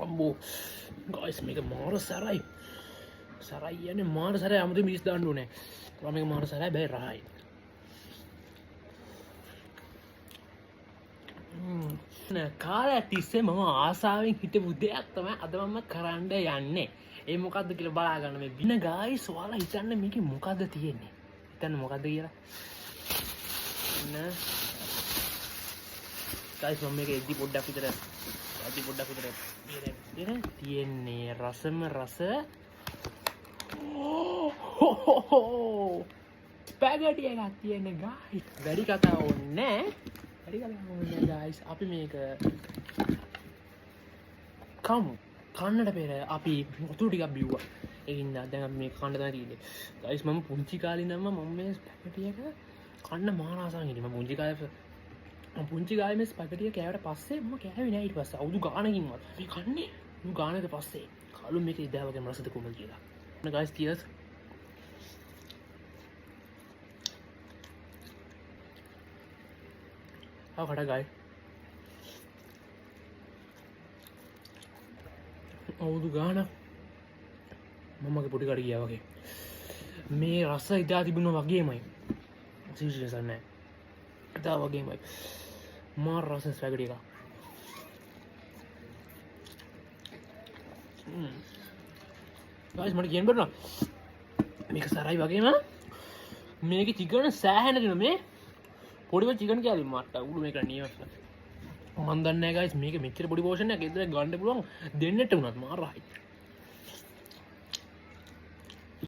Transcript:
අම්බෝ guys මේක මාර සරයි සරයි යන්නේ මාර සරයි අමුතු මිස් දාන්න ඕනේ මේක මාර සරයි බෑ රහයි කාලයක් තිස්සේ මම ආසාවෙන් හිටපු දෙයක් තමයි අද මම කරන්න යන්නේ ඒ මොකද්ද කියලා බලා ගන්න මේ බින ගයිස් ඔයාලා හිතන්න මේකේ මොකද්ද තියෙන්නේ හිතන්න මොකද්ද කියලා ගයිස් මම මේක එද්දි පොඩ්ඩක් විතර තියෙන්නේ රසම රස ස්පැගටි එකක් තියෙන්නේ ගයිස් වැඩි කතා ඕනේ ගයිස් අපි මේක කමු කන්නට පෙර අපි වතුර ටිකක් බිව්වා ඒකින්ද දැන් අපි මේක කන්න තමයි තියෙන්නේ ගයිස් මම පුංචි කාලේ ඉඳන්ම මම මේ ස්පැගටි එක කන්න මාන ආසාවෙන් හිටියේ මම පුංචි කාලේ මේ ස්පැගටි එක කෑවට පස්සේ මම කෑවේ නෑ ඊට පස්සේ අවුරුදු ගානකින්වත් මේ කන්නේ ගානකට පස්සේ කලු මේක ඉදාවගේ රසද කොහොමද කියලා නේ ගයිස් cheers කඩ ගයි අවුදු ගාන මමගේ පොඩි කට ගියා වගේ මේ රස ඉදා තිබුණ වගේමයි සිවිසන්න ඉතා වගේමයි මාර් රස ස්පැගටි එක ගයිස් මට කියන්න බැරිනා මේක සරයි වගේම මේක චිකන සෑහෙන දෙන මේ පොඩිව චිකන් කෑලි මට උඩු මේක නියම මන් දන්නේ නැහැ ගයිස් මේක මෙච්චර පොඩි පෝෂන් එකක් ඉදලා ගන්න පුළුවන් දෙන්නට උනත් මාරයි